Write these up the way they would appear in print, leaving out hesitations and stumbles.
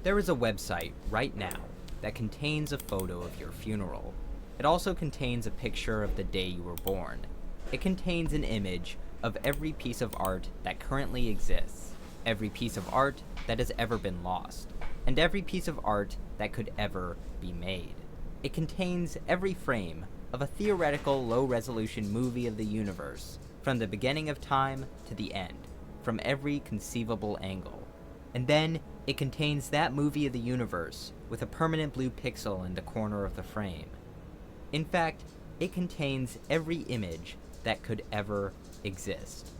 There is a website right now that contains a photo of your funeral. It also contains a picture of the day you were born. It contains an image of every piece of art that currently exists, every piece of art that has ever been lost, and every piece of art that could ever be made. It contains every frame of a theoretical low-resolution movie of the universe, from the beginning of time to the end, from every conceivable angle. And then, it contains that movie of the universe with a permanent blue pixel in the corner of the frame. In fact, it contains every image that could ever exist.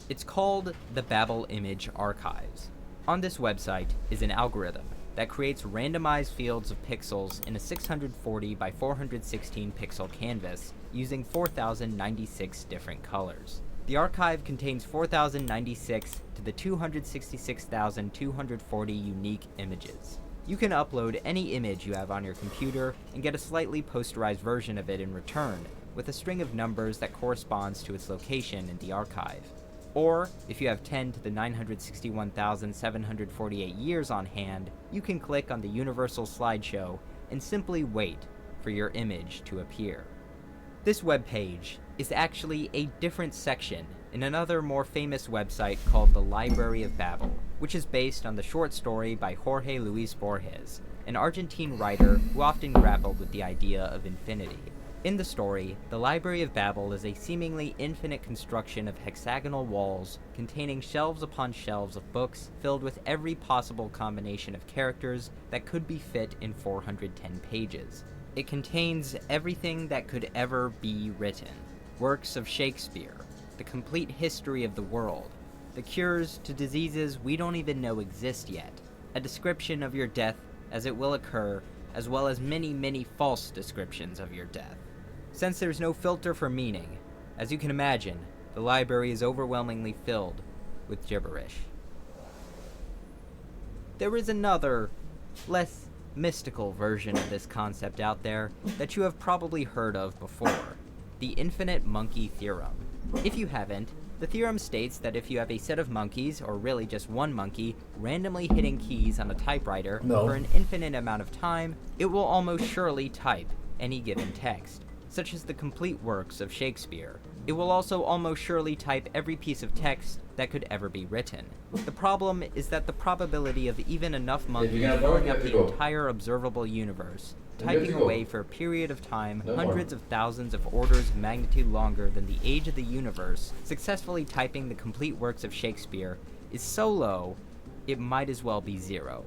It's called the Babel Image Archives. On this website is an algorithm that creates randomized fields of pixels in a 640 by 416 pixel canvas using 4,096 different colors. The archive contains 4,096 to the 266,240 unique images. You can upload any image you have on your computer and get a slightly posterized version of it in return, with a string of numbers that corresponds to its location in the archive. Or, if you have 10 to the 961,748 years on hand, you can click on the universal slideshow and simply wait for your image to appear. This webpage is actually a different section in another more famous website called the Library of Babel, which is based on the short story by Jorge Luis Borges, an Argentine writer who often grappled with the idea of infinity. In the story, the Library of Babel is a seemingly infinite construction of hexagonal walls containing shelves upon shelves of books filled with every possible combination of characters that could be fit in 410 pages. It contains everything that could ever be written. Works of Shakespeare, the complete history of the world, the cures to diseases we don't even know exist yet, a description of your death as it will occur, as well as many, many false descriptions of your death. Since there's no filter for meaning, as you can imagine, the library is overwhelmingly filled with gibberish. There is another, less mystical version of this concept out there that you have probably heard of before, the infinite monkey theorem. If you haven't, the theorem states that if you have a set of monkeys, or really just one monkey, randomly hitting keys on a typewriter for an infinite amount of time, it will almost surely type any given text, such as the complete works of Shakespeare. It will also almost surely type every piece of text that could ever be written. The problem is that the probability of even enough monkeys filling up the entire observable universe, typing away for a period of time hundreds of thousands of orders of magnitude longer than the age of the universe, successfully typing the complete works of Shakespeare, is so low, it might as well be zero,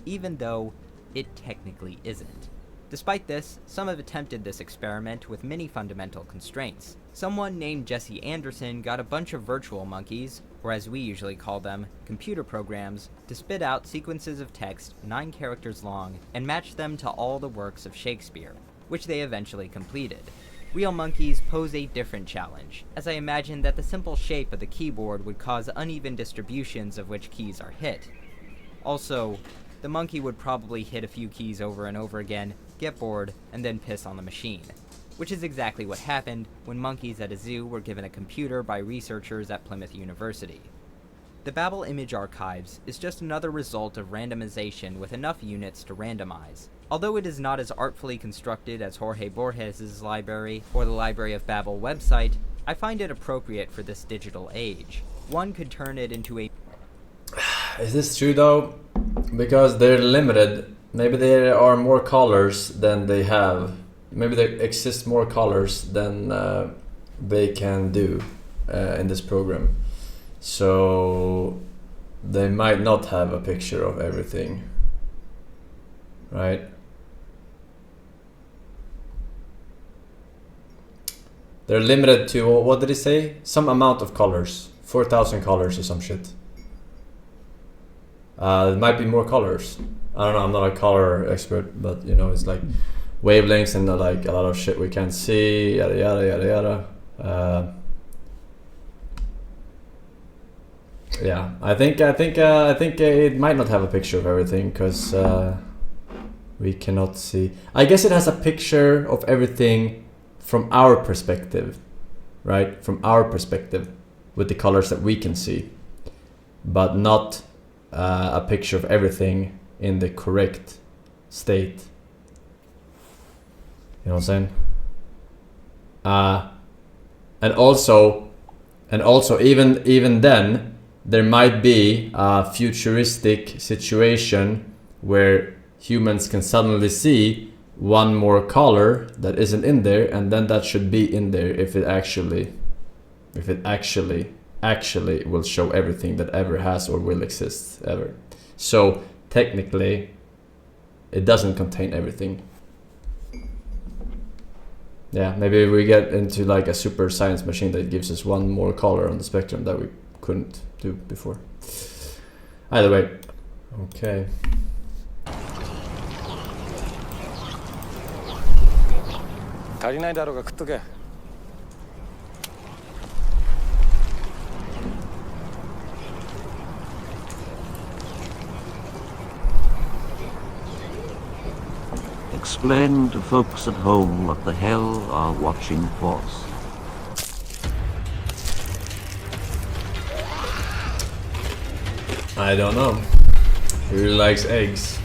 even though it technically isn't. Despite this, some have attempted this experiment with many fundamental constraints. Someone named Jesse Anderson got a bunch of virtual monkeys, or as we usually call them, computer programs, to spit out sequences of text 9 characters long and match them to all the works of Shakespeare, which they eventually completed. Real monkeys pose a different challenge, as I imagine that the simple shape of the keyboard would cause uneven distributions of which keys are hit. Also, the monkey would probably hit a few keys over and over again, get bored, and then piss on the machine, which is exactly what happened when monkeys at a zoo were given a computer by researchers at Plymouth University. The Babel Image Archives is just another result of randomization with enough units to randomize. Although it is not as artfully constructed as Jorge Borges' library or the Library of Babel website, I find it appropriate for this digital age. One could turn it into a... Is this true though? Because they're limited. Maybe there are more colors than they have. Maybe there exist more colors than they can do in this program. So they might not have a picture of everything, right? They're limited to, what did he say? Some amount of colors. 4,000 colors or some shit. It might be more colors. I don't know, I'm not a color expert, but you know, it's like wavelengths and like a lot of shit we can't see, yada yada yada yada. Yeah, I think it might not have a picture of everything because we cannot see. I guess it has a picture of everything from our perspective, right? From our perspective, with the colors that we can see, but not a picture of everything in the correct state. You know what I'm saying? And also even then, there might be a futuristic situation where humans can suddenly see one more color that isn't in there, and then that should be in there if it actually will show everything that ever has or will exist ever. So technically, it doesn't contain everything. Yeah, maybe we get into like a super science machine that gives us one more color on the spectrum that we couldn't do before. Either way. Okay. Explain to folks at home what the hell are watching force. I don't know. He really likes eggs.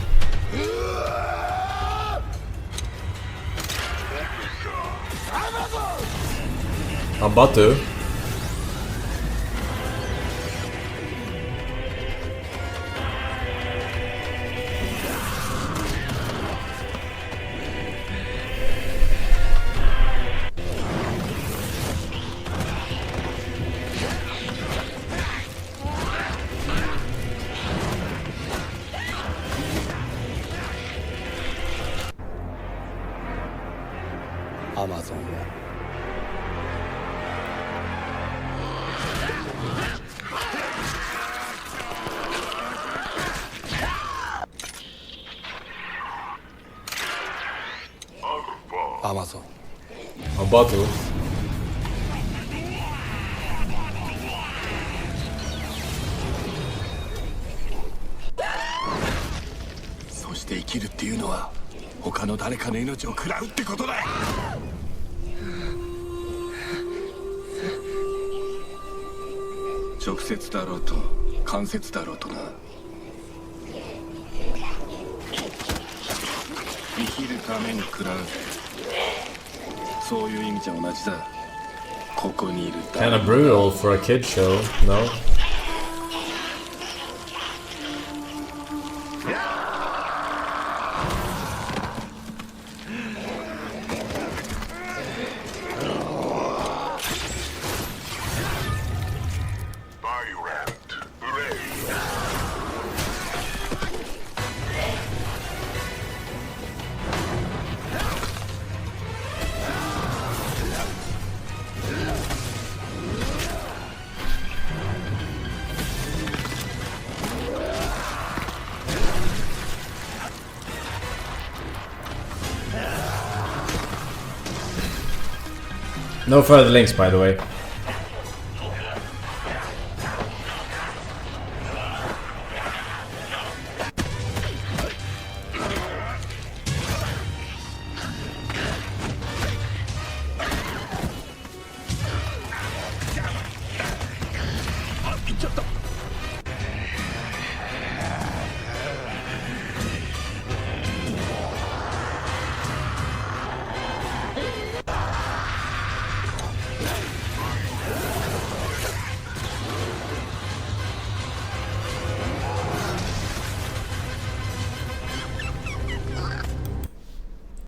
I'm about to. Amazon. Amazon. I'm about to. そして生きるっていうのは他の誰かの命を食らうってことだ。直接だろうと間接だろうとな。生きるために食らう。そういう意味じゃ同じだ。ここにいる。 Kind of brutal for a kid show, no? No further links, by the way.